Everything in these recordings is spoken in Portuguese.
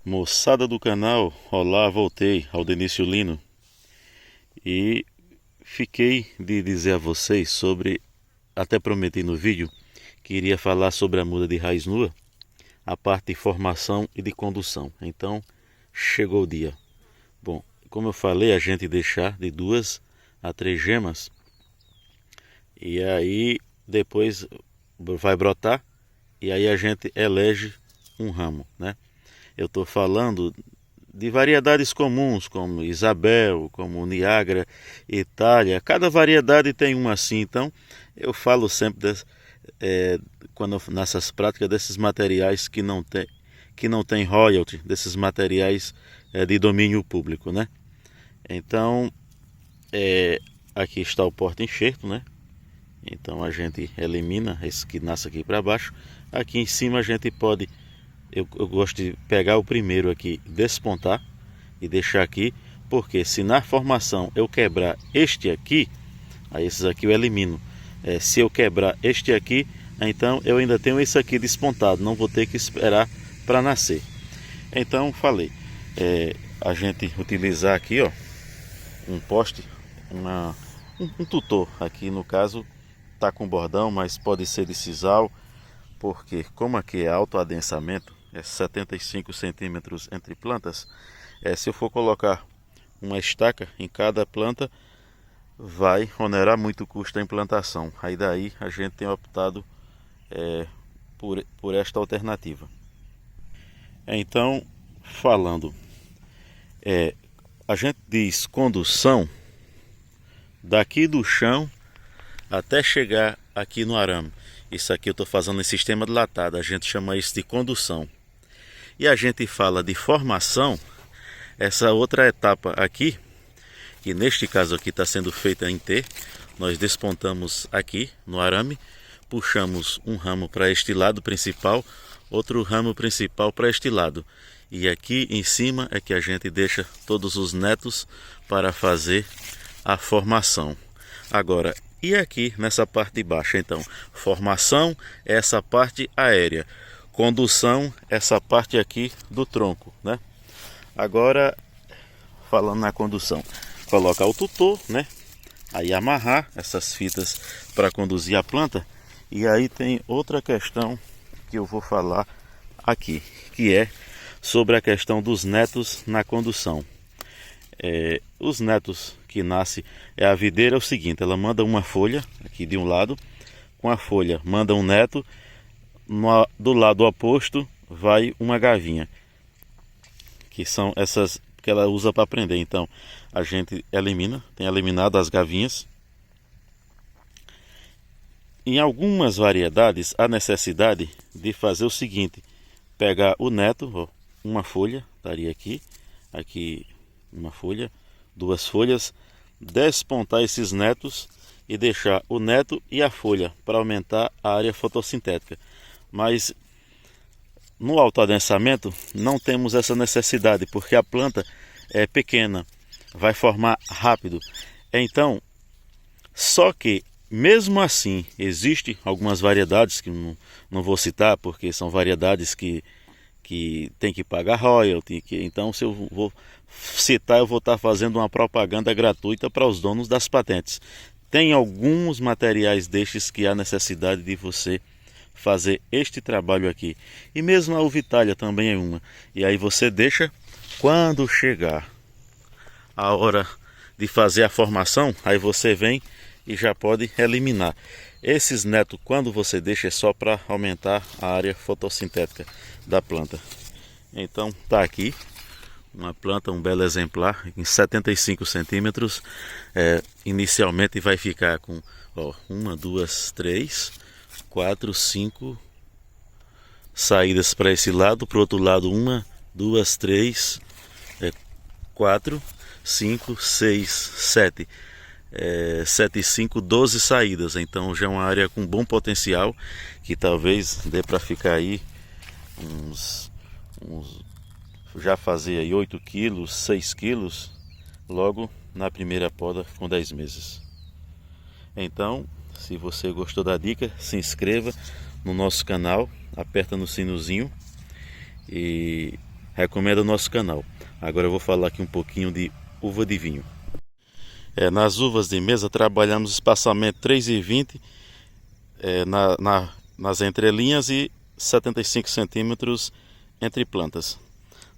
Moçada do canal, olá, voltei, Aldenício Lino, e fiquei de dizer a vocês sobre, até prometi no vídeo, que iria falar sobre a muda de raiz nua, a parte de formação e de condução. Então, chegou o dia. Bom, como eu falei, a gente deixar de 2 a 3 gemas, e aí depois vai brotar, e aí a gente elege um ramo, né? Eu estou falando de variedades comuns, como Isabel, como Niagara, Itália. Cada variedade tem uma assim. Então, eu falo sempre nessas práticas desses materiais que não tem royalty, desses materiais de domínio público, né? Então, aqui está o porta-enxerto, né? Então a gente elimina esse que nasce aqui para baixo. Aqui em cima a gente pode... Eu gosto de pegar o primeiro aqui, despontar e deixar aqui, porque se na formação eu quebrar este aqui, aí esses aqui eu elimino. Se eu quebrar este aqui, então eu ainda tenho esse aqui despontado, não vou ter que esperar para nascer. Então falei, a gente utilizar aqui, ó, um poste, um tutor, aqui no caso tá com bordão, mas pode ser de sisal, porque como aqui é alto adensamento, 75 centímetros entre plantas, se eu for colocar uma estaca em cada planta, vai onerar muito o custo da implantação. Aí daí a gente tem optado por esta alternativa. Então, falando, a gente diz condução daqui do chão até chegar aqui no arame. Isso aqui eu estou fazendo em sistema dilatado, a gente chama isso de condução. E a gente fala de formação, essa outra etapa aqui, que neste caso aqui está sendo feita em T. Nós despontamos aqui no arame, puxamos um ramo para este lado principal, outro ramo principal para este lado. E aqui em cima é que a gente deixa todos os netos para fazer a formação. Agora, e aqui nessa parte de baixo, então, formação é essa parte aérea, condução essa parte aqui do tronco, né? Agora, falando na condução, colocar o tutor, né? Aí amarrar essas fitas para conduzir a planta. E aí tem outra questão que eu vou falar aqui, que é sobre a questão dos netos na condução. Os netos que nasce a videira é o seguinte: ela manda uma folha aqui de um lado, com a folha manda um neto, do lado oposto vai uma gavinha, que são essas que ela usa para prender. Então a gente tem eliminado as gavinhas. Em algumas variedades há necessidade de fazer o seguinte: pegar o neto, ó, uma folha, estaria aqui uma folha, 2 folhas, despontar esses netos e deixar o neto e a folha para aumentar a área fotossintética. Mas no alto adensamento não temos essa necessidade, porque a planta é pequena, vai formar rápido. Então, só que mesmo assim existem algumas variedades que não vou citar, porque são variedades que tem que pagar royalty, então se eu vou citar, eu vou estar fazendo uma propaganda gratuita para os donos das patentes. Tem alguns materiais destes que há necessidade de você fazer este trabalho aqui. E mesmo a Uvitalia também é uma. E aí você deixa, quando chegar a hora de fazer a formação, aí você vem e já pode eliminar. Esses netos, quando você deixa, é só para aumentar a área fotossintética da planta. Então tá aqui uma planta, um belo exemplar em 75 centímetros. Inicialmente vai ficar com 1, 2, 3, 4, 5 saídas para esse lado, para o outro lado 1, 2, 3, 4, 5, 6, 7. 7 e 5, 12 saídas. Então já é uma área com bom potencial, que talvez dê para ficar aí já fazer aí 8 quilos, 6 quilos logo na primeira poda com 10 meses. Então, se você gostou da dica, se inscreva no nosso canal, aperta no sinozinho e recomenda o nosso canal. Agora eu vou falar aqui um pouquinho de uva de vinho. Nas uvas de mesa trabalhamos espaçamento 3,20 nas entrelinhas e 75 centímetros entre plantas.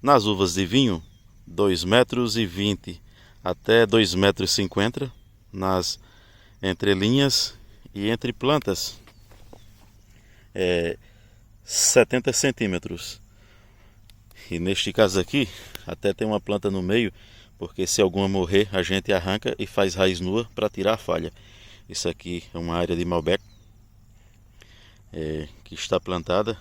Nas uvas de vinho, 2,20 m até 2,50 m nas entrelinhas e entre plantas 70 centímetros. E neste caso aqui, até tem uma planta no meio, porque se alguma morrer, a gente arranca e faz raiz nua para tirar a falha. Isso aqui é uma área de Malbec que está plantada.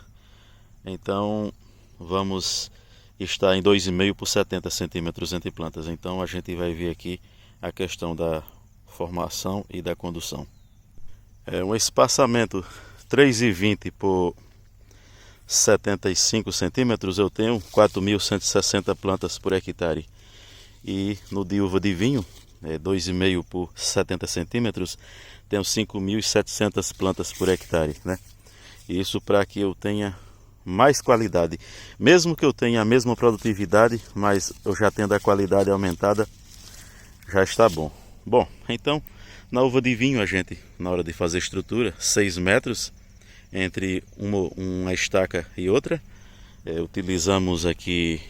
Então vamos estar em 2,5 por 70 centímetros entre plantas. Então a gente vai ver aqui a questão da formação e da condução. Um espaçamento 3,20 por 75 centímetros, eu tenho 4.160 plantas por hectare. E no de uva de vinho, 2,5 por 70 centímetros, tenho 5.700 plantas por hectare, né? Isso para que eu tenha mais qualidade. Mesmo que eu tenha a mesma produtividade, mas eu já tendo a qualidade aumentada, já está bom. Bom, então, na uva de vinho, a gente, na hora de fazer estrutura, 6 metros entre uma estaca e outra. Utilizamos aqui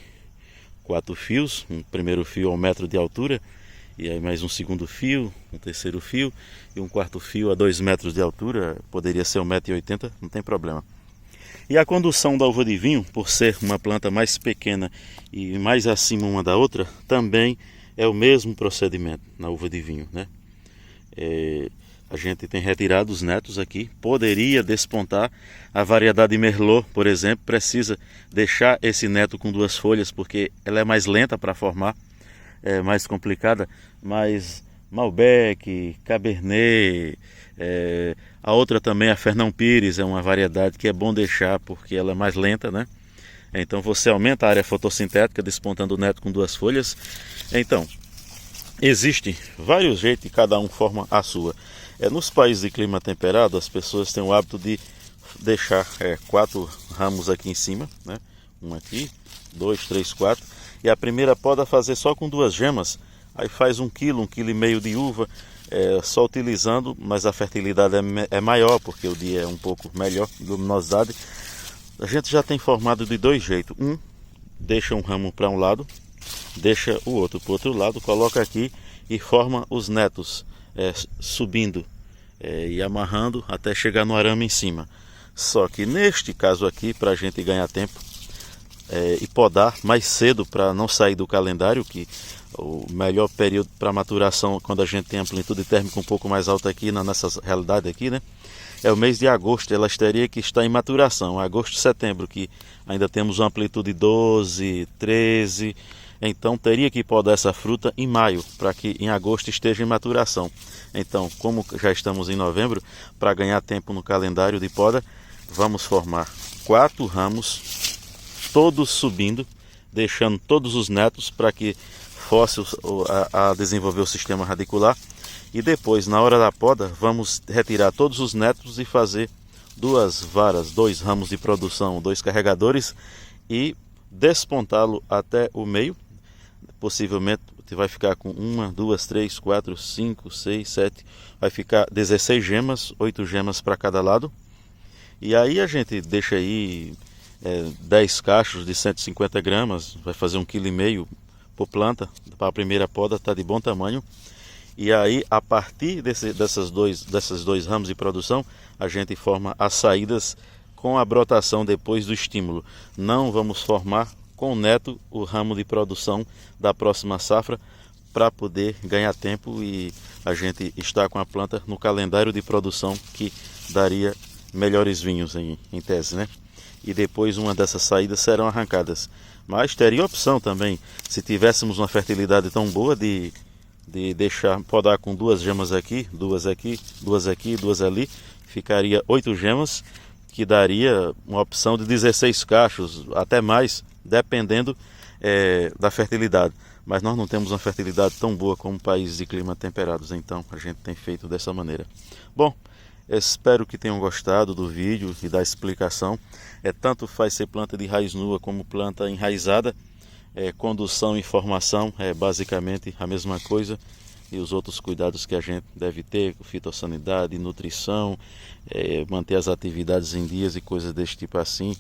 4 fios, um primeiro fio a 1 metro de altura, e aí mais um segundo fio, um terceiro fio e um quarto fio a 2 metros de altura, poderia ser 1,80 m, não tem problema. E a condução da uva de vinho, por ser uma planta mais pequena e mais acima uma da outra, também é o mesmo procedimento na uva de vinho, né? A gente tem retirado os netos aqui, poderia despontar. A variedade Merlot, por exemplo, precisa deixar esse neto com 2 folhas, porque ela é mais lenta para formar, é mais complicada, mas Malbec, Cabernet, a outra também, a Fernão Pires, é uma variedade que é bom deixar porque ela é mais lenta, né? Então você aumenta a área fotossintética despontando o neto com 2 folhas. Então, existem vários jeitos e cada um forma a sua. Nos países de clima temperado, as pessoas têm o hábito de deixar 4 ramos aqui em cima, né? Um aqui, 2, 3, 4. E a primeira poda fazer só com 2 gemas. Aí faz 1 quilo, 1,5 kg de uva, só utilizando, mas a fertilidade é maior, porque o dia é um pouco melhor, luminosidade. A gente já tem formado de 2 jeitos. Deixa um ramo para um lado, deixa o outro para o outro lado, coloca aqui e forma os netos subindo e amarrando até chegar no arame em cima. Só que neste caso aqui, para a gente ganhar tempo e podar mais cedo para não sair do calendário, que o melhor período para maturação, quando a gente tem amplitude térmica um pouco mais alta aqui nessa realidade aqui, né? É o mês de agosto. Ela teria que estar em maturação, agosto e setembro, que ainda temos uma amplitude 12, 13. Então teria que podar essa fruta em maio, para que em agosto esteja em maturação. Então, como já estamos em novembro, para ganhar tempo no calendário de poda, vamos formar 4 ramos, todos subindo, deixando todos os netos para que force a desenvolver o sistema radicular. E depois, na hora da poda, vamos retirar todos os netos e fazer 2 varas, 2 ramos de produção, 2 carregadores e despontá-lo até o meio. Possivelmente você vai ficar com 1, 2, 3, 4, 5, 6, 7, vai ficar 16 gemas, 8 gemas para cada lado. E aí a gente deixa aí 10 cachos de 150 gramas, vai fazer 1,5 kg por planta. Para a primeira poda está de bom tamanho. E aí, a partir desses dois ramos de produção, a gente forma as saídas com a brotação depois do estímulo. Não vamos formar com o neto o ramo de produção da próxima safra, para poder ganhar tempo e a gente estar com a planta no calendário de produção que daria melhores vinhos em tese, né? E depois uma dessas saídas serão arrancadas. Mas teria opção também, se tivéssemos uma fertilidade tão boa, de deixar podar com 2 gemas aqui, 2 aqui, 2 aqui, 2 ali, ficaria 8 gemas, que daria uma opção de 16 cachos, até mais, dependendo da fertilidade. Mas nós não temos uma fertilidade tão boa como países de clima temperados, então a gente tem feito dessa maneira. Bom, Espero que tenham gostado do vídeo e da explicação. Tanto faz ser planta de raiz nua como planta enraizada. Condução e formação é basicamente a mesma coisa. E os outros cuidados que a gente deve ter, fitossanidade, nutrição, manter as atividades em dias e coisas desse tipo assim.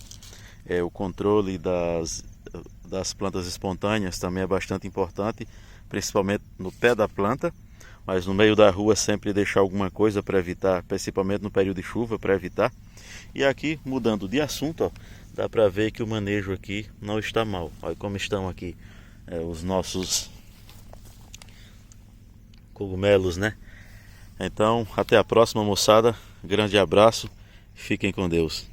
O controle das plantas espontâneas também é bastante importante, principalmente no pé da planta, mas no meio da rua sempre deixar alguma coisa para evitar, principalmente no período de chuva, para evitar. E aqui, mudando de assunto, ó, dá para ver que o manejo aqui não está mal. Olha como estão aqui os nossos cogumelos, né? Então, até a próxima, moçada. Grande abraço. Fiquem com Deus.